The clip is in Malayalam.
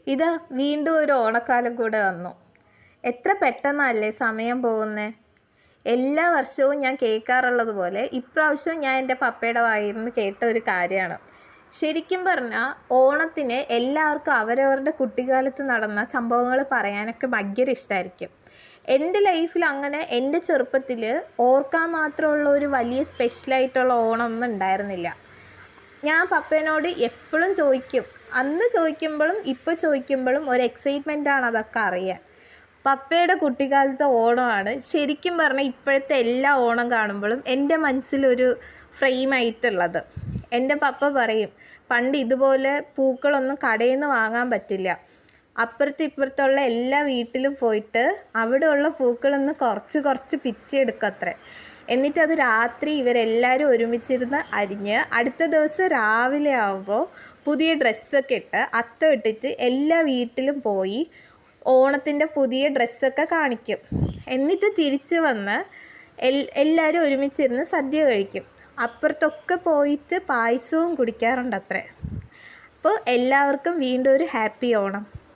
ഇതാ വീണ്ടും ഒരു ഓണക്കാലം കൂടെ വന്നു. എത്ര പെട്ടെന്നല്ലേ സമയം പോകുന്നേ. എല്ലാ വർഷവും ഞാൻ കേൾക്കാറുള്ളത് പോലെ ഇപ്രാവശ്യവും ഞാൻ എൻ്റെ പപ്പയുടെ വായിൽ നിന്ന് കേട്ട ഒരു കാര്യമാണ്. ശരിക്കും പറഞ്ഞാൽ ഓണത്തിന് എല്ലാവർക്കും അവരവരുടെ കുട്ടിക്കാലത്ത് നടന്ന സംഭവങ്ങൾ പറയാനൊക്കെ ഭയങ്കര ഇഷ്ടമായിരിക്കും. എൻ്റെ ലൈഫിൽ അങ്ങനെ എൻ്റെ ചെറുപ്പത്തിൽ ഓർക്കാൻ മാത്രമുള്ള ഒരു വലിയ സ്പെഷ്യലായിട്ടുള്ള ഓണമൊന്നും ഉണ്ടായിരുന്നില്ല. ഞാൻ പപ്പേനോട് എപ്പോഴും ചോദിക്കും. അന്ന് ചോദിക്കുമ്പോഴും ഇപ്പോൾ ചോദിക്കുമ്പോഴും ഒരു എക്സൈറ്റ്മെൻറ്റാണ് അതൊക്കെ അറിയാൻ. പപ്പയുടെ കുട്ടിക്കാലത്തെ ഓണമാണ് ശരിക്കും പറഞ്ഞാൽ ഇപ്പോഴത്തെ എല്ലാ ഓണം കാണുമ്പോഴും എൻ്റെ മനസ്സിലൊരു ഫ്രെയിമായിട്ടുള്ളത്. എൻ്റെ പപ്പ പറയും, പണ്ട് ഇതുപോലെ പൂക്കളൊന്നും കടയിൽ നിന്ന് വാങ്ങാൻ പറ്റില്ല. അപ്പുറത്തും ഇപ്പുറത്തുള്ള എല്ലാ വീട്ടിലും പോയിട്ട് അവിടെയുള്ള പൂക്കളൊന്ന് കുറച്ച് പിച്ചെടുക്കത്രേ. എന്നിട്ടത് രാത്രി ഇവരെല്ലാവരും ഒരുമിച്ചിരുന്ന് അരിഞ്ഞ് അടുത്ത ദിവസം രാവിലെ ആകുമ്പോൾ പുതിയ ഡ്രസ്സൊക്കെ ഇട്ട് അത്തം ഇട്ടിട്ട് എല്ലാ വീട്ടിലും പോയി ഓണത്തിൻ്റെ പുതിയ ഡ്രസ്സൊക്കെ കാണിക്കും. എന്നിട്ട് തിരിച്ച് വന്ന് എല്ലാവരും ഒരുമിച്ചിരുന്ന് സദ്യ കഴിക്കും. അപ്പുറത്തൊക്കെ പോയിട്ട് പായസവും കുടിക്കാറുണ്ട് അത്രേ. അപ്പോൾ എല്ലാവർക്കും വീണ്ടും ഒരു ഹാപ്പി ഓണം.